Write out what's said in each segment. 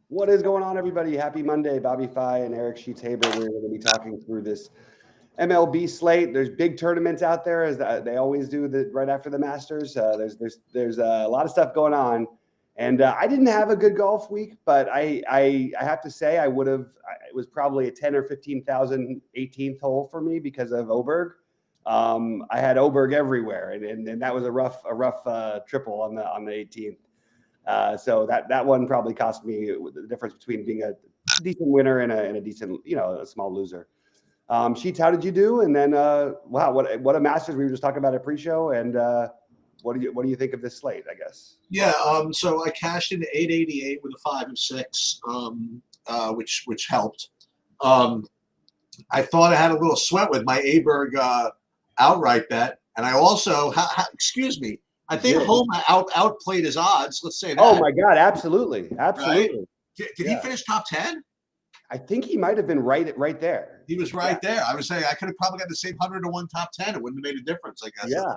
What is going on, everybody? Happy Monday. Bobby Fye and Eric Sheets-Haber. We're going to be talking through this MLB slate. There's big tournaments out there, as they always do right after the Masters. There's a lot of stuff going on. And I didn't have a good golf week, but I have to say it was probably a 10 or 15,000 18th hole for me because of Oberg. I had Oberg everywhere, and that was a rough triple on the 18th. So that one probably cost me the difference between being a decent winner and a decent, a small loser. Sheets, how did you do? And then, wow, what a Masters. We were just talking about a pre-show, and what do you think of this slate, I guess? Yeah, so I cashed into 888 with a 5 and 6, which helped. I thought I had a little sweat with my Aberg outright bet, and I also, excuse me, I think Homa outplayed his odds. Let's say that. Oh my God, absolutely. Right? Did he finish top 10? I think he might have been right there. He was right there. I was saying I could have probably got the same 100-to-1 top 10. It wouldn't have made a difference, I guess. Yeah.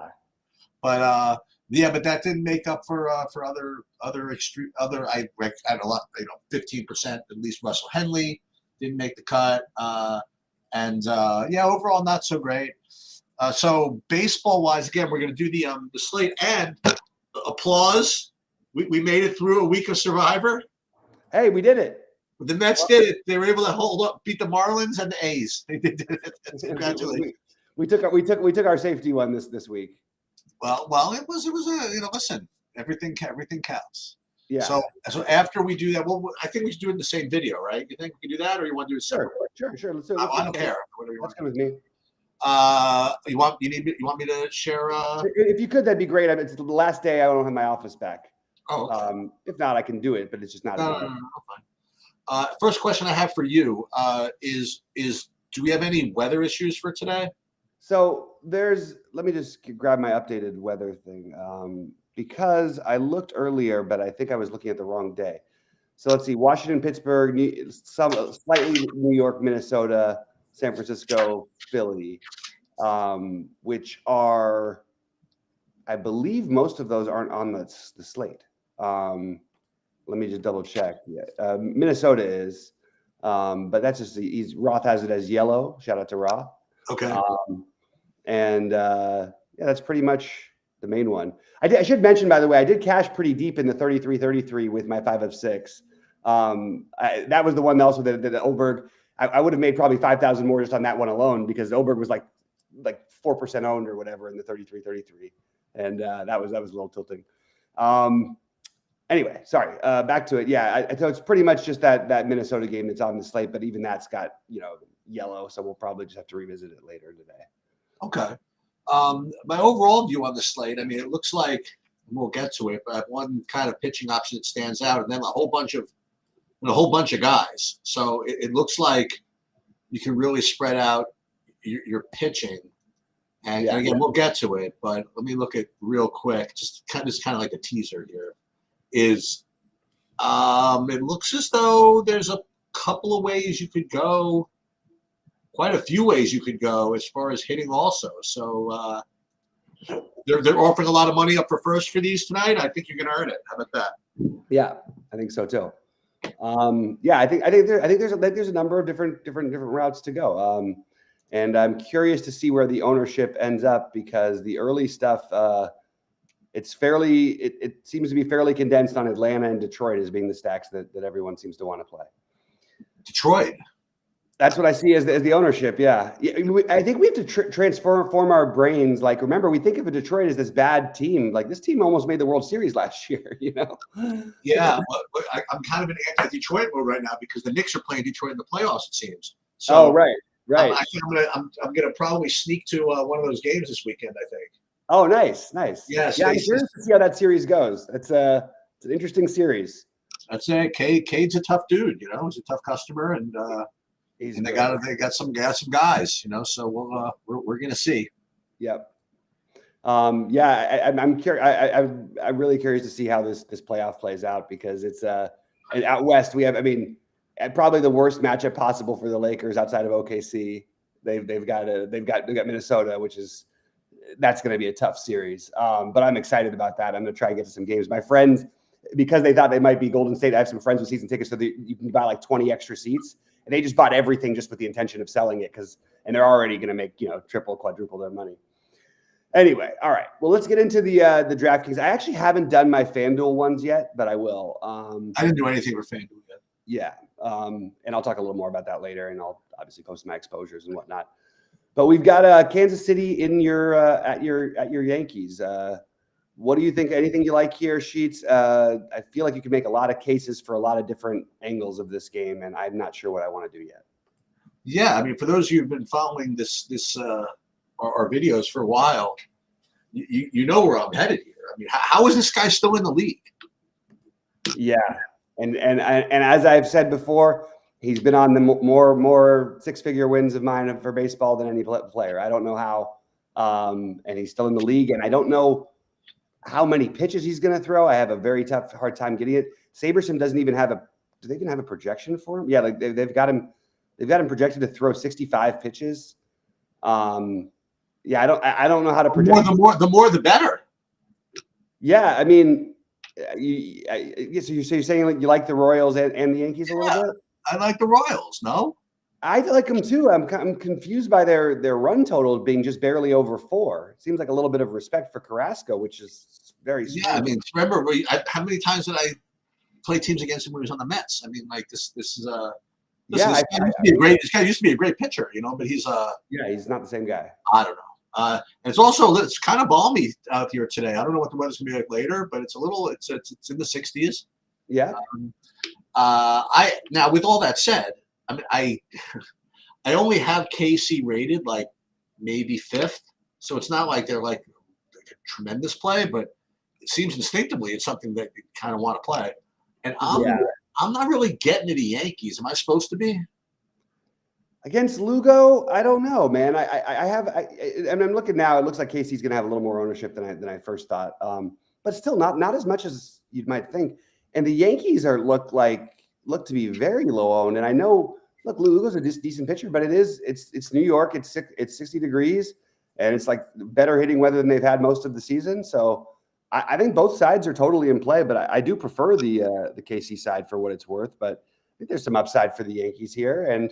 But but that didn't make up for other extreme I had a lot, 15% at least. Russell Henley didn't make the cut, and overall not so great. So baseball wise, again, we're going to do the slate, and applause. We made it through a week of Survivor. Hey, we did it. The Mets did it. They were able to hold up, beat the Marlins and the A's. They did it. Congratulations. We took our safety one this week. Well, it was listen, everything counts. Yeah. So after we do that, I think we should do it in the same video, right? You think we can do that, or you want to do it separate? Sure. Let's I don't care. Whatever you That's want. good with me. You want me to share? If you could, that'd be great. It's the last day I don't have my office back. Oh, okay. If not, I can do it, but it's just not. No, fine. First question I have for you is do we have any weather issues for today? So let me just grab my updated weather thing because I looked earlier, but I think I was looking at the wrong day. So let's see: Washington, Pittsburgh, slightly New York, Minnesota, San Francisco, Philly, which are, I believe, most of those aren't on the slate. Let me just double check. Yeah, Minnesota is, but that's just Roth has it as yellow. Shout out to Roth. Okay. That's pretty much the main one. I should mention, by the way, I did cash pretty deep in the 33-33 with my 5 of 6. That was the one also that Oberg. I would have made probably 5,000 more just on that one alone because Oberg was like 4% owned or whatever in the 33-33, and that was a little tilting. Anyway, sorry. Back to it. Yeah, so it's pretty much just that Minnesota game that's on the slate, but even that's got yellow, so we'll probably just have to revisit it later today. Okay. My overall view on the slate, I mean, it looks like, and we'll get to it, but I have one kind of pitching option that stands out, and then a whole bunch of guys. So it looks like you can really spread out your pitching. And again, we'll get to it, but let me look at real quick, just kind of like a teaser here. It looks as though there's a couple of ways you could go, quite a few ways you could go as far as hitting also. So they're offering a lot of money up for first for these tonight. I think you can earn it. How about that? Yeah, I think so too. I think there's a number of different routes to go. And I'm curious to see where the ownership ends up because the early stuff, it seems to be fairly condensed on Atlanta and Detroit as being the stacks that everyone seems to want to play. Detroit. That's what I see as the ownership. Yeah. I think we have to transform our brains. Like, remember, we think of Detroit as this bad team. Like, this team almost made the World Series last year, Yeah, but I'm kind of in anti-Detroit mode right now because the Knicks are playing Detroit in the playoffs, it seems. So right. I think I'm gonna probably sneak to one of those games this weekend, I think. Oh, nice. Yes. Yeah, I'm curious to see how that series goes. It's an interesting series. I'd say Cade's a tough dude. He's a tough customer, and they got some guys. So we're gonna see. Yep. I'm curious. I'm really curious to see how this playoff plays out because it's and out west we have. I mean, probably the worst matchup possible for the Lakers outside of OKC. They've got Minnesota, that's going to be a tough series. But I'm excited about that. I'm going to try and get to some games. My friend because they thought they might be Golden State. I have some friends with season tickets, so you can buy like 20 extra seats, and they just bought everything just with the intention of selling it and they're already going to make triple, quadruple their money. Anyway, all right. Well, let's get into the DraftKings. I actually haven't done my FanDuel ones yet, but I will. I didn't do anything for FanDuel yet. Yeah, and I'll talk a little more about that later, and I'll obviously post my exposures and whatnot. But we've got Kansas City in your at your Yankees. What do you think? Anything you like here, Sheets? I feel like you can make a lot of cases for a lot of different angles of this game, and I'm not sure what I want to do yet. Yeah, I mean, for those of you who've been following our videos for a while, you know where I'm headed here. I mean, how is this guy still in the league? Yeah, and as I've said before, he's been on the more six-figure wins of mine for baseball than any player. I don't know how, and he's still in the league, and I don't know how many pitches he's going to throw. I have a very hard time getting it. SaberSim doesn't even have do they even have a projection for him? Yeah, like they've got him projected to throw 65 pitches. Yeah, I don't know how to project. The more the better. Yeah, I mean, so you're saying like you like the Royals and the Yankees a little bit? I like the Royals. No, I like them too. I'm confused by their run total being just barely over 4. It seems like a little bit of respect for Carrasco, which is very strange. Yeah, I mean, remember how many times did I play teams against him when he was on the Mets? I mean, like this is this guy used to be a great pitcher, but he's he's not the same guy. I don't know. And it's kind of balmy out here today. I don't know what the weather's gonna be like later, but it's in the 60s. Yeah. Now with all that said, I mean, I only have KC rated like maybe 5th, so it's not like they're like a tremendous play, but it seems instinctively it's something that you kind of want to play. And I'm not really getting to the Yankees. Am I supposed to be? Against Lugo, I don't know, man. And I'm looking now. It looks like KC's going to have a little more ownership than I first thought, but still not as much as you might think. And the Yankees look to be very low owned. And I know, look, Lugo's a decent pitcher, but it's New York. It's 60 degrees, and it's like better hitting weather than they've had most of the season. So I think both sides are totally in play, but I do prefer the KC side for what it's worth. But I think there's some upside for the Yankees here, and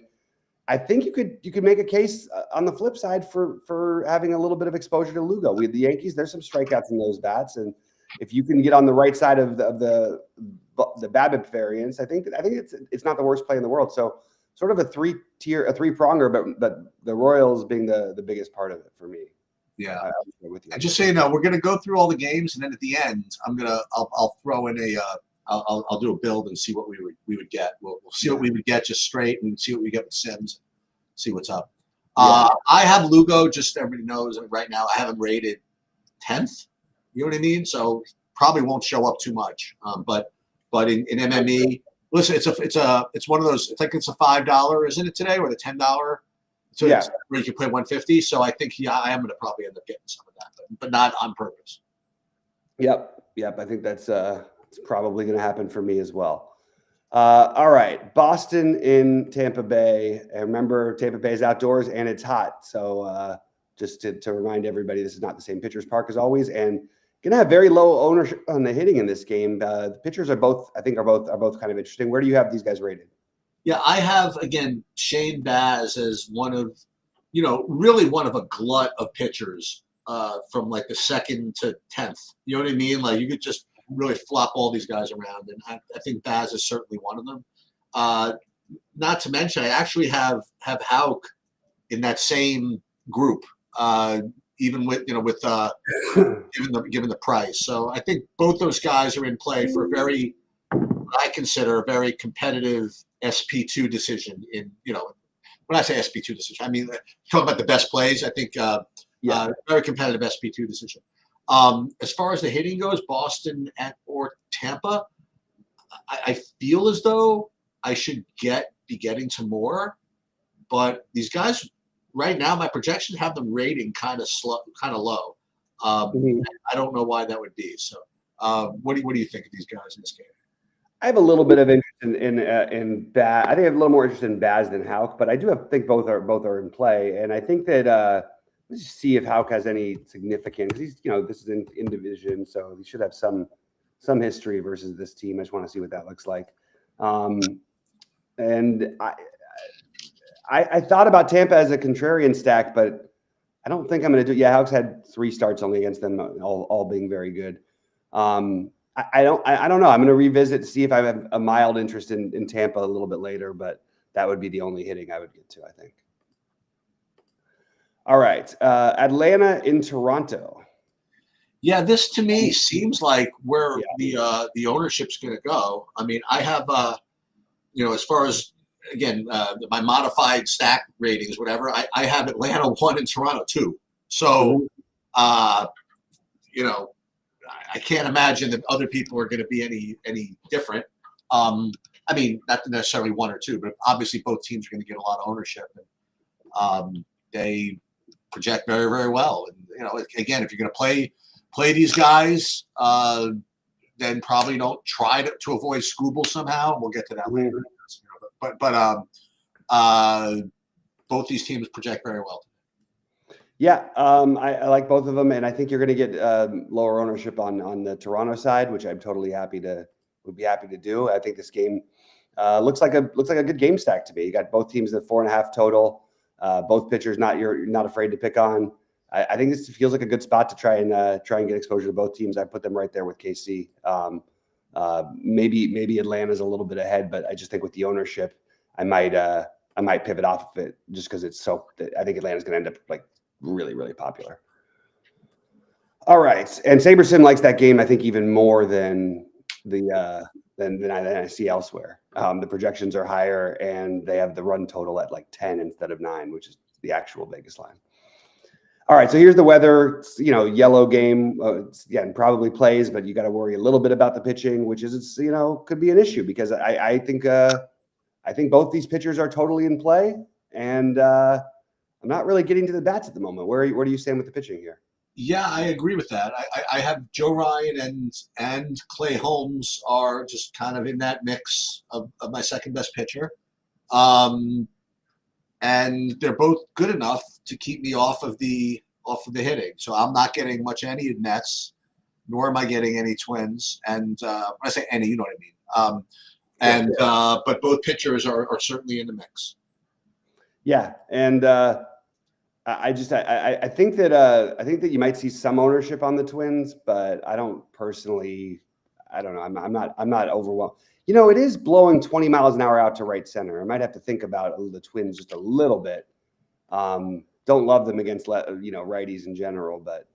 I think you could make a case on the flip side for having a little bit of exposure to Lugo. With the Yankees, there's some strikeouts in those bats, and if you can get on the right side of the BABIP variance, I think it's not the worst play in the world. So sort of a three-pronger, but the Royals being the biggest part of it for me. Yeah, with you. And just so you know, we're going to go through all the games, and then at the end, I'll throw in I'll do a build and see what we would get. We'll see what we would get just straight, and see what we get with Sims, see what's up. I have Lugo, just everybody knows right now. I have him rated 10th. You know what I mean? So probably won't show up too much. But in MME, listen, it's one of those. It's like it's a $5, isn't it today, or the $10? So it's where you can play 150. So I think I am going to probably end up getting some of that, but not on purpose. Yep. I think that's it's probably going to happen for me as well. All right, Boston in Tampa Bay. And remember, Tampa Bay is outdoors and it's hot. So just to remind everybody, this is not the same pitcher's park as always, and going to have very low ownership on the hitting in this game. The pitchers are both kind of interesting. Where do you have these guys rated? Yeah, I have, again, Shane Baz as one of a glut of pitchers from like the 2nd to 10th. You know what I mean? Like you could just really flop all these guys around, and I think Baz is certainly one of them. Not to mention, I actually have Hauk in that same group, even with given the price. So I think both those guys are in play for what I consider a very competitive SP2 decision. When I say SP2 decision, I mean talking about the best plays. I think very competitive SP2 decision. As far as the hitting goes, Boston or Tampa, I feel as though I should be getting to more, but these guys right now, my projections have them rating kind of low. I don't know why that would be. So, what do you think of these guys in this game? I have a little bit of interest in Baz. I think I have a little more interest in Baz than Hauk, but I do think both are in play, and I think that let's see if Hauk has any significance. He's this is in division, so he should have some history versus this team. I just want to see what that looks like. And I thought about Tampa as a contrarian stack, but I don't think I'm going to do. Yeah, Hawks had 3 starts only against them, all being very good. I don't know. I'm going to revisit to see if I have a mild interest in Tampa a little bit later, but that would be the only hitting I would get to, I think. All right, Atlanta in Toronto. Yeah, this to me seems like where the ownership's going to go. I mean, I have as far as again my modified stack ratings, whatever, I have Atlanta 1 and Toronto 2. So I can't imagine that other people are going to be any different. I mean, not necessarily 1 or 2, but obviously both teams are going to get a lot of ownership, and they project very, very well. And again, if you're going to play these guys, then probably don't try to avoid Scooble somehow. We'll get to that later. But both these teams project very well. Yeah, I like both of them, and I think you're going to get lower ownership on the Toronto side, which I'm totally would be happy to do. I think this game looks like a good game stack to me. You got both teams at 4.5 total. Both pitchers you're not afraid to pick on. I think this feels like a good spot to try and get exposure to both teams. I put them right there with KC. Maybe Atlanta's a little bit ahead, but I just think with the ownership, I might pivot off of it just because it's so. I think Atlanta's going to end up like really, really popular. All right, and SaberSim likes that game, I think, even more than I see elsewhere. The projections are higher, and they have the run total at like 10 instead of 9, which is the actual Vegas line. All right, so here's the weather. It's, yellow game. Again, probably plays, but you got to worry a little bit about the pitching, which is could be an issue because I think both these pitchers are totally in play, and I'm not really getting to the bats at the moment. Where do you stand with the pitching here? Yeah, I agree with that. I have Joe Ryan and Clay Holmes are just kind of in that mix of my second best pitcher. And they're both good enough to keep me off of the hitting. So I'm not getting much any Nets, nor am I getting any Twins. And when I say any, you know what I mean. But both pitchers are certainly in the mix. Yeah, and I think that you might see some ownership on the Twins, but I don't personally. I don't know. I'm not overwhelmed. It is blowing 20 miles an hour out to right center. I might have to think about the Twins just a little bit. Don't love them against righties in general, but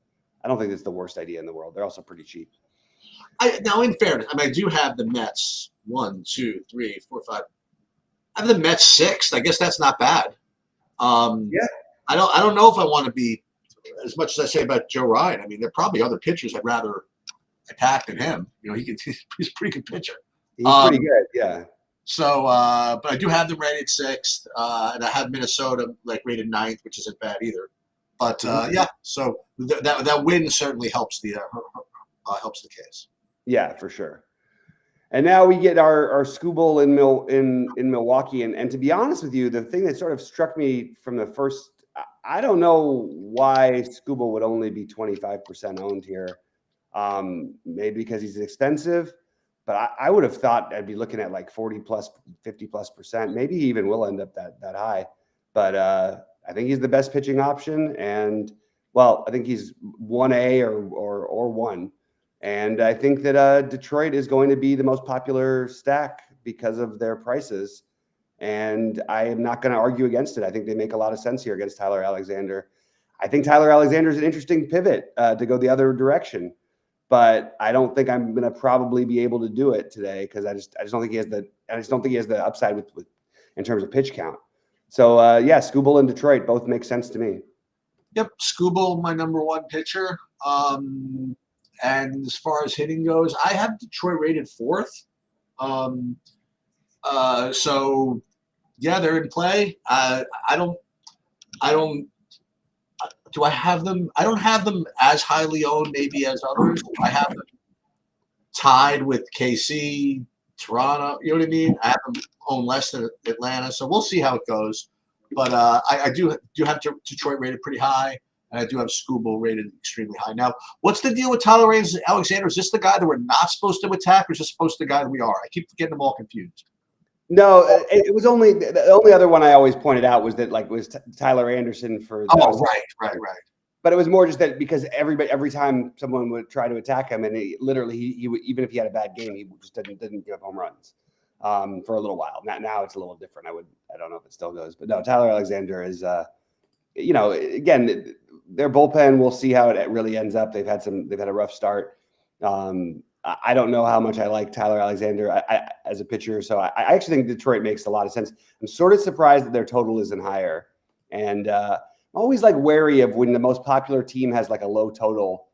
I don't think it's the worst idea in the world. They're also pretty cheap. Now, in fairness, I do have the Mets 1, 2, 3, 4, 5. I have the Mets 6th. I guess that's not bad. Yeah. I don't know if I want to be as much as I say about Joe Ryan. I mean, there are probably other pitchers I'd rather attack than him. He's a pretty good pitcher. He's pretty good, yeah. So, but I do have them rated 6th, and I have Minnesota rated 9th, which isn't bad either. But yeah, so that win certainly helps the case. Yeah, for sure. And now we get our Scooble in Milwaukee, and to be honest with you, the thing that sort of struck me from the first, I don't know why Scooble would only be 25% owned here. Maybe because he's expensive, but I would have thought I'd be looking at like 40 plus, 50 plus percent. Maybe he even will end up that high. But I think he's the best pitching option, and I think he's 1A or 1. And I think that Detroit is going to be the most popular stack because of their prices. And I am not going to argue against it. I think they make a lot of sense here against Tyler Alexander. I think Tyler Alexander is an interesting pivot to go the other direction, but I don't think I'm going to probably be able to do it today because I just don't think he has the upside with in terms of pitch count. So Scooble and Detroit both make sense to me. Yep, Scooble, my number 1 pitcher. And as far as hitting goes, I have Detroit rated 4th. So yeah, they're in play. Do I have them? I don't have them as highly owned maybe as others. I have them tied with KC, Toronto. You know what I mean? I have them owned less than Atlanta. So we'll see how it goes. But I do have Detroit rated pretty high. and I do have Skubal rated extremely high. Now, what's the deal with Tyler Alexander? Is this the guy that we're not supposed to attack, or is this supposed to the guy that we are? I keep getting them all confused. No, it was only the only other one I always pointed out was that was Tyler Anderson for. Oh, right. But it was more just that because every time someone would try to attack him, and he would, even if he had a bad game, he just didn't give up home runs for a little while. Now it's a little different. I don't know if it still goes, but no, Tyler Alexander is again, their bullpen. We'll see how it really ends up. They've had a rough start. I don't know how much I like Tyler Alexander as a pitcher, so I actually think Detroit makes a lot of sense. I'm sort of surprised that their total isn't higher, and always wary of when the most popular team has a low total.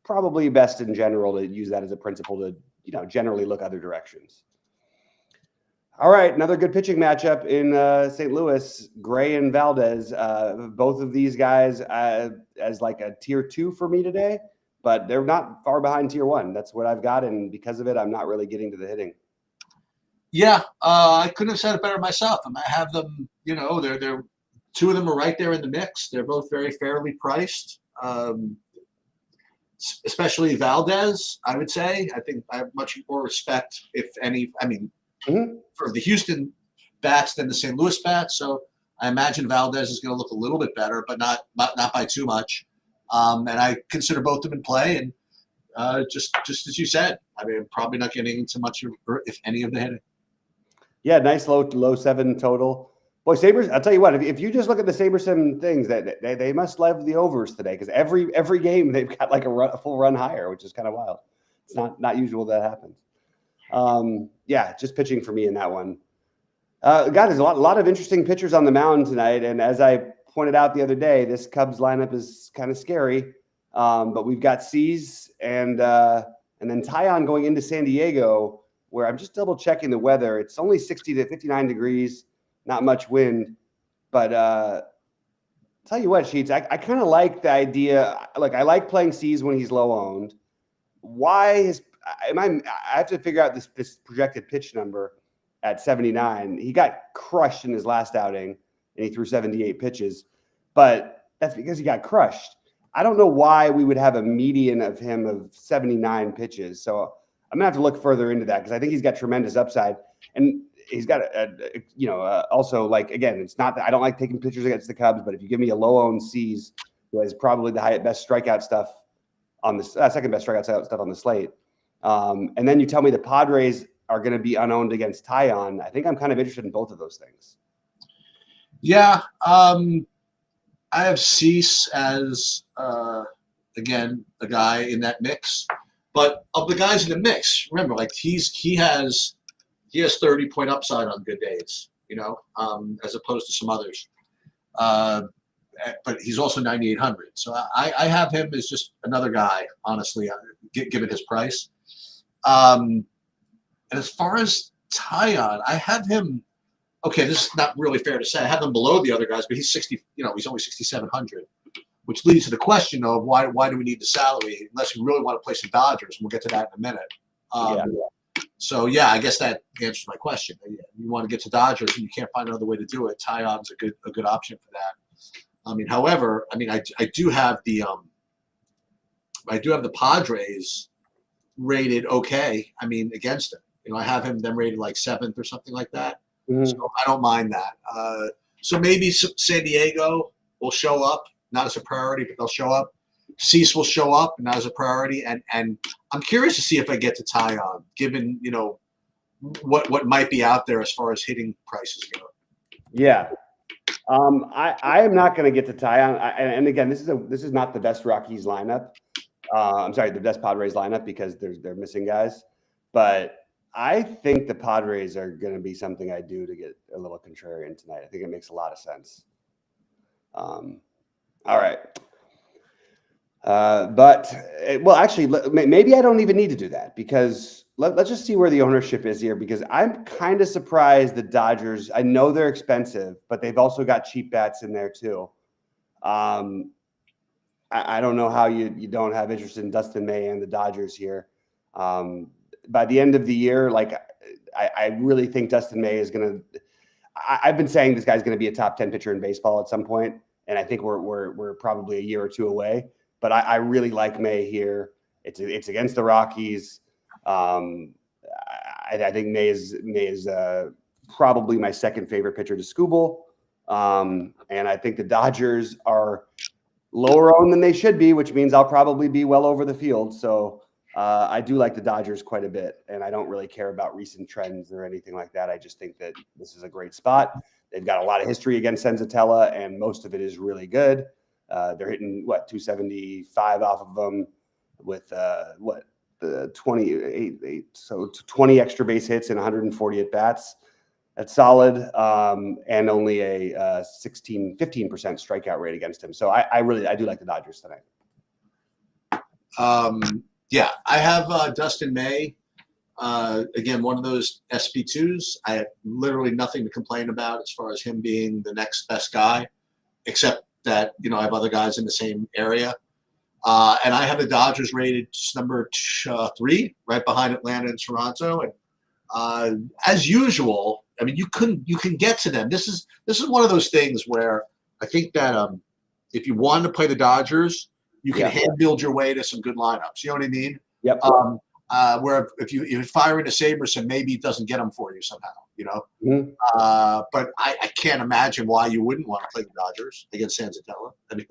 Probably best in general to use that as a principle to generally look other directions. All right, another good pitching matchup in St. Louis. Gray and Valdez, both of these guys as a tier 2 for me today, but they're not far behind tier 1. That's what I've got, and because of it, I'm not really getting to the hitting. Yeah, I couldn't have said it better myself. I have them. They're two of them are right there in the mix. They're both very fairly priced, especially Valdez, I would say. I think I have much more respect, if any, for the Houston bats than the St. Louis bats. So I imagine Valdez is going to look a little bit better, but not by too much. And I consider both of them in play. And just as you said, I'm probably not getting into much of, if any, of the hitting. Yeah, nice low 7 total. Boy, Sabres, I'll tell you what, if you just look at the SaberSim things, that they must love the overs today, because every game they've got a full run higher, which is kind of wild. It's not usual that happens. Yeah, just pitching for me in that one. God, there's a lot of interesting pitchers on the mound tonight, and as I pointed out the other day, this Cubs lineup is kind of scary. But we've got Cease and then Tyon going into San Diego, where I'm just double checking the weather. It's only 60 to 59 degrees. Not much wind, but tell you what, Sheets, I kind of like the idea. I like playing Cease when he's low owned. I have to figure out this projected pitch number at 79. He got crushed in his last outing, and he threw 78 pitches, but that's because he got crushed. I don't know why we would have a median of him of 79 pitches. So I'm gonna have to look further into that, because I think he's got tremendous upside. And he's got also, again, it's not that I don't like taking pitchers against the Cubs, but if you give me a low-owned Cease, who has probably the best strikeout stuff on the second best strikeout stuff on the slate, and then you tell me the Padres are going to be unowned against Tyon, I think I'm kind of interested in both of those things. Yeah, I have Cease as again a guy in that mix, but of the guys in the mix, remember, he has 30-point upside on good days, as opposed to some others. But he's also 9,800. So I have him as just another guy, honestly, given his price. And as far as Tyon, I have him. Okay, this is not really fair to say. I have him below the other guys, but he's 60. He's only 6,700, which leads to the question of why do we need the salary unless we really want to play some Dodgers? And we'll get to that in a minute. So, yeah, I guess that answers my question. You want to get to Dodgers and you can't find another way to do it. Tyon's a good option for that. However, I do have the Padres rated okay. Against him. I have them rated 7th or something like that. Mm-hmm. So I don't mind that. So maybe San Diego will show up, not as a priority, but they'll show up. Cease will show up, not as a priority, and I'm curious to see if I get to Tyon, given what might be out there as far as hitting prices go. Yeah, I am not going to get to Tyon, and again, this is not the best Rockies lineup. I'm sorry, the best Padres lineup, because they're missing guys, but I think the Padres are going to be something I do to get a little contrarian tonight. I think it makes a lot of sense. All right. Actually, maybe I don't even need to do that, because let's just see where the ownership is here, because I'm kind of surprised the Dodgers, I know they're expensive, but they've also got cheap bats in there too. I don't know how you don't have interest in Dustin May and the Dodgers here. By the end of the year, I really think Dustin May is going to – I've been saying this guy's going to be a top 10 pitcher in baseball at some point. and I think we're probably a year or two away. But I really like May here. It's against the Rockies. I think May is probably my second favorite pitcher to Skubal. And I think the Dodgers are lower owned than they should be, which means I'll probably be well over the field. So I do like the Dodgers quite a bit, and I don't really care about recent trends or anything like that. I just think that this is a great spot. They've got a lot of history against Senzatella, and most of it is really good. They're hitting 275 off of them with the 28, so 20 extra base hits and 140 at bats. That's solid, and only a 15% strikeout rate against him. So I do like the Dodgers tonight. Yeah, I have Dustin May. Again, one of those SP2s. I have literally nothing to complain about as far as him being the next best guy, except that I have other guys in the same area. And I have the Dodgers rated number 3, right behind Atlanta and Toronto. And as usual, I mean, you can get to them. This is one of those things where I think that if you want to play the Dodgers, you can hand build your way to some good lineups. You know what I mean? Yep. Where if you fire into Saberson, maybe it doesn't get them for you somehow. Mm-hmm. But I can't imagine why you wouldn't want to play the Dodgers against Senzatella. I mean,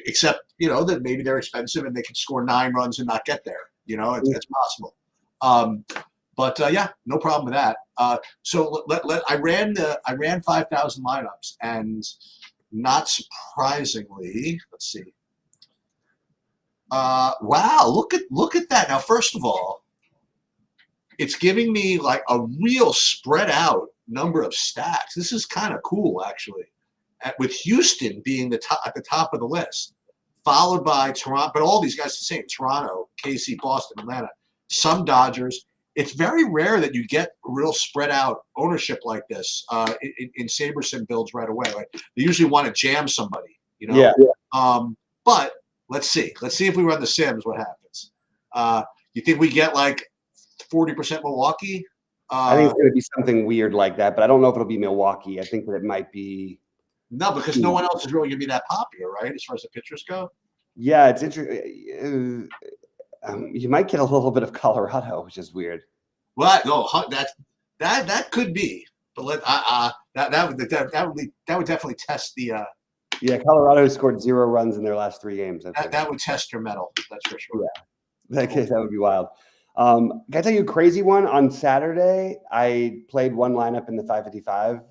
except that maybe they're expensive and they can score 9 runs and not get there. It's possible. But no problem with that. So I ran 5,000 lineups, and not surprisingly, let's see. Wow, look at that. Now, first of all, it's giving me like a real spread out number of stacks. This is kind of cool, actually. With Houston being at the top of the list, followed by Toronto, but all these guys the same: Toronto, KC, Boston, Atlanta, some Dodgers. It's very rare that you get real spread out ownership like this in Saberson builds right away. Right? They usually want to jam somebody, Yeah. But let's see if we run the Sims, what happens? You think we get like 40% Milwaukee? I think it's going to be something weird like that, but I don't know if it'll be Milwaukee. I think that it might be. No, because no one else is really going to be that popular, right? As far as the pitchers go. Yeah, it's interesting. You might get a little bit of Colorado, which is weird. Well, no, that could be, but that would definitely test the. Yeah, Colorado scored 0 runs in their last 3 games. That would test your mettle. That's for sure. Yeah, that would be wild. Can I tell you a crazy one? On Saturday, I played one lineup in the 555,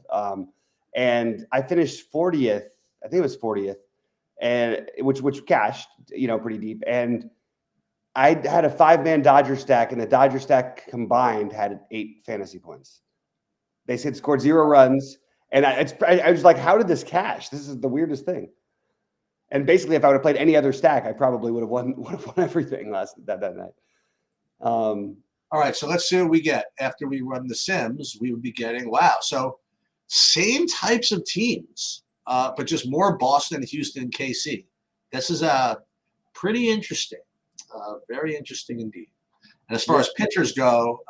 and I finished 40th. I think it was 40th, and which cashed, pretty deep. And I had a 5-man Dodger stack, and the Dodger stack combined had 8 fantasy points. They said scored 0 runs, and I was like, "How did this cash? This is the weirdest thing." And basically, if I would have played any other stack, I probably would have won everything that night. All right, so let's see what we get after we run the Sims. We would be getting so same types of teams, but just more Boston, Houston, KC. This is pretty interesting. Very interesting indeed. And as far as pitchers go,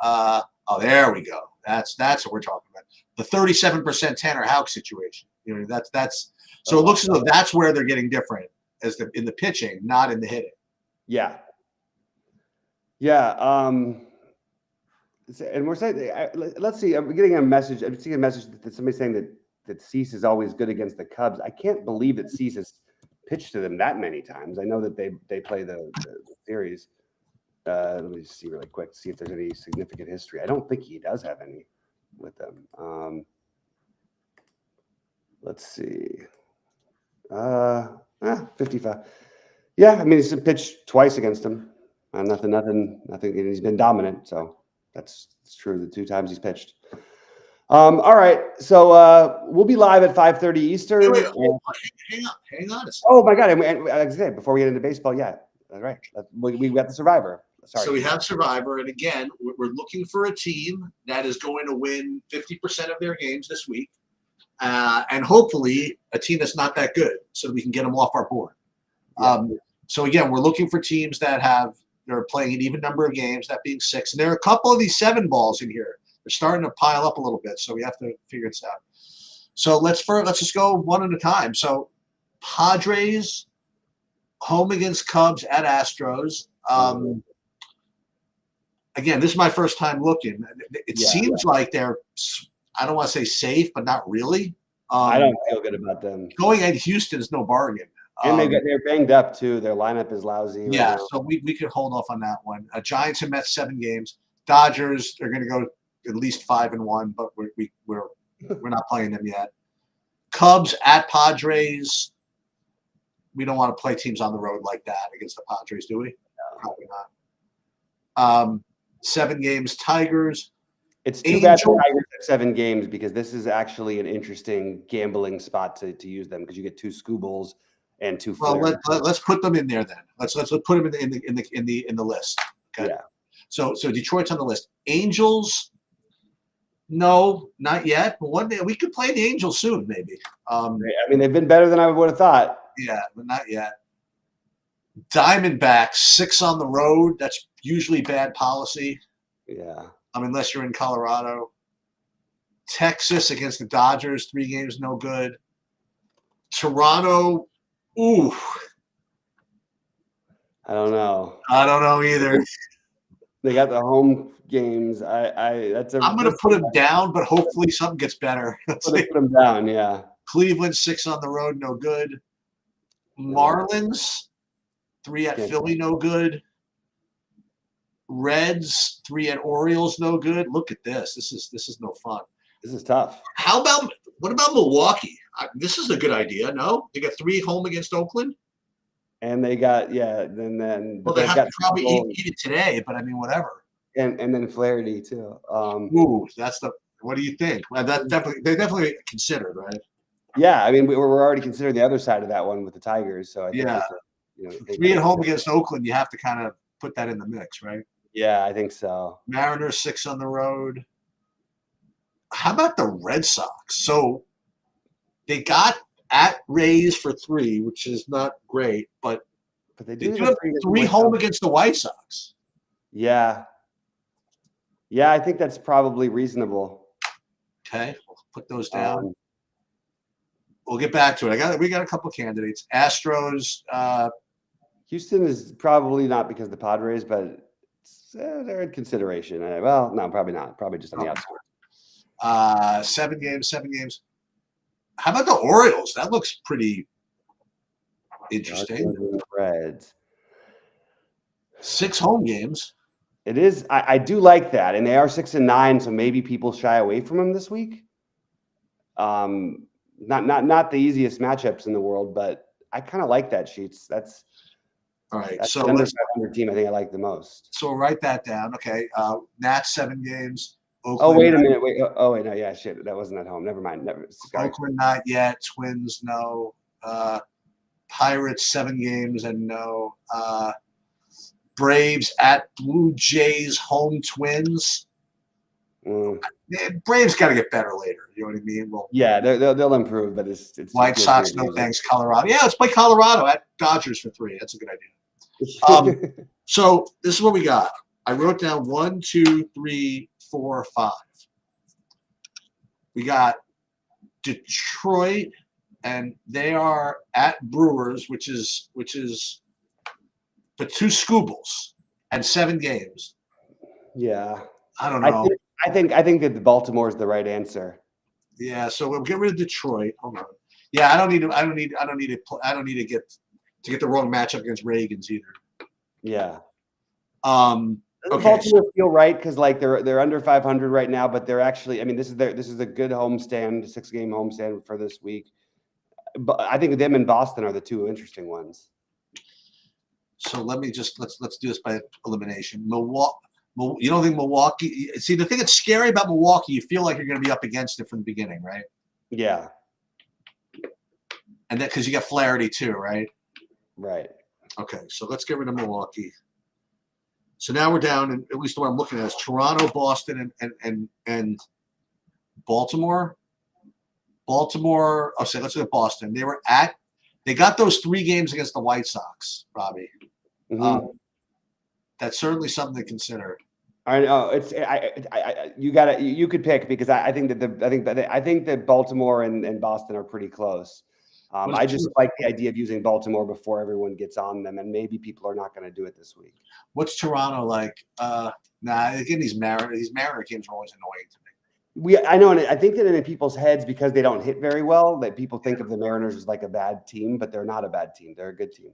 there we go. That's what we're talking about. The 37% Tanner Houck situation. That's so it looks as though that's where they're getting different in the pitching, not in the hitting. Yeah. Yeah. And we're saying, let's see. I'm getting a message. I'm seeing a message that somebody's saying that Cease is always good against the Cubs. I can't believe that Cease has pitched to them that many times. I know that they play the series. Let me just see really quick, see if there's any significant history. I don't think he does have any with them. Let's see. 55. Yeah, I mean, he's pitched twice against him. Nothing. He's been dominant, so it's true. The 2 times he's pitched. All right, so we'll be live at 5:30 Eastern. Wait, hang on. Oh my God! And before we get into baseball, yeah, that's right. We got the Survivor. Sorry. So we have Survivor, and again, we're looking for a team that is going to win 50% of their games this week, and hopefully a team that's not that good, so we can get them off our board. Yeah. So again, we're looking for teams that they're playing an even number of games, that being 6, and there are a couple of these 7 balls in here. They're starting to pile up a little bit, so we have to figure this out. So let's just go one at a time. So Padres home against Cubs at Astros. Again, this is my first time looking. It seems like they're, I don't want to say safe, but not really. I don't feel good about them. Going at Houston is no bargain. And they're banged up too. Their lineup is lousy. Yeah, right now. so we could hold off on that one. Giants and Mets 7 games. Dodgers are going to go at least 5-1, but we're not playing them yet. Cubs at Padres. We don't want to play teams on the road like that against the Padres, do we? No. Probably not. 7 games. Tigers. It's too bad the Tigers have 7 games because this is actually an interesting gambling spot to use them because you get 2 Scoobles and 2. Well, let's put them in there then. Let's put them in the list. Okay. Yeah. So Detroit's on the list. Angels. No, not yet. But one day we could play the Angels soon, maybe. I mean, they've been better than I would have thought. Yeah, but not yet. Diamondbacks 6 on the road. That's usually bad policy. Yeah. Unless you're in Colorado. Texas against the Dodgers, 3 games, no good. Toronto, ooh. I don't know. I don't know either. They got the home games. I'm going to put them down, but hopefully something gets better. Put them down, yeah. Cleveland 6 on the road, no good. Marlins 3 at Philly, no good. Reds 3 at Orioles, no good. Look at this. This is no fun. This is tough. What about Milwaukee? This is a good idea. No, they got 3 home against Oakland, and they got then. Well, they have to probably eat it today, but I mean, whatever. And then Flaherty too. Ooh, that's the. What do you think? Well, they definitely considered, right? Yeah, I mean, we're already considering the other side of that one with the Tigers. So I think 3 at home against Oakland, you have to kind of put that in the mix, right? Yeah, I think so. Mariners 6 on the road. How about the Red Sox? So they got at Rays for 3, which is not great, but they do have 3 home against the White Sox. Yeah. Yeah, I think that's probably reasonable. Okay, we'll put those down. We'll get back to it. We got a couple candidates. Astros. Houston is probably not because of the Padres, but they're in consideration. Well, no, probably not. Probably just on the outskirts. 7 games. How about the Orioles? That looks pretty interesting. Reds. 6 home games. It is. I do like that, and they are 6-9, so maybe people shy away from them this week. Not the easiest matchups in the world, but I kind of like that, Sheets. That's all right. That's so the under 500 team I think I like the most. So we'll write that down. Okay. Nats 7 games. Oakland, wait a minute. Wait. Oh, wait. No. Yeah. Shit. That wasn't at home. Never mind. Oakland not yet. Twins no. Pirates 7 games and no. Braves at Blue Jays home Twins. Braves got to get better later. You know what I mean? Well, yeah, they'll improve, but it's White Sox. No thanks. Colorado. Yeah, let's play Colorado at Dodgers for 3. That's a good idea. So this is what we got. I wrote down 1, 2, 3, 4, 5. We got Detroit, and they are at Brewers, which is but 2 Scoobles and 7 games. Yeah, I don't know. I think that the Baltimore is the right answer. Yeah, so we'll get rid of Detroit. Hold on. Yeah, I don't need to get the wrong matchup against Reagan's either. Yeah. Okay. Baltimore feel right because like they're under 500 right now, but they're actually. I mean, this is a good homestand, 6-game homestand for this week. But I think them and Boston are the 2 interesting ones. So let's do this by elimination. Milwaukee. You don't think Milwaukee? See, the thing that's scary about Milwaukee, you feel like you're going to be up against it from the beginning, right? Yeah. And that because you got Flaherty too, right? Right. Okay, so let's get rid of Milwaukee. So now we're down, and at least the one I'm looking at is Toronto, Boston, and Baltimore. Baltimore. Oh, say let's look at Boston. They got those 3 games against the White Sox, Robbie. Mm-hmm. That's certainly something to consider. I know it's you got to you could pick because I think that Baltimore and Boston are pretty close. I just like the idea of using Baltimore before everyone gets on them, and maybe people are not going to do it this week. What's Toronto like? Nah, again, these Mariner games are always annoying to me. I know, and I think that in people's heads, because they don't hit very well, that people think of the Mariners as like a bad team, but they're not a bad team. They're a good team.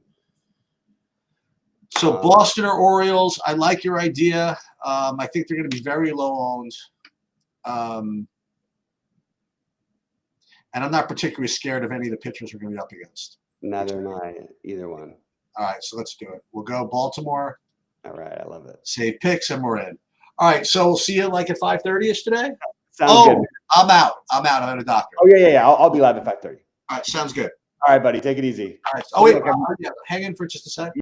So Boston or Orioles, I like your idea. I think they're going to be very low owned. And I'm not particularly scared of any of the pitchers we're going to be up against. Neither am I, either one. All right, so let's do it. We'll go Baltimore. All right, I love it. Save picks, and we're in. All right, so we'll see you like at 5:30ish today. Sounds good. I'm out. I'm at a doctor. Oh yeah. I'll be live at 5:30. All right, sounds good. All right, buddy. Take it easy. All right. Oh wait, hang in for just a sec.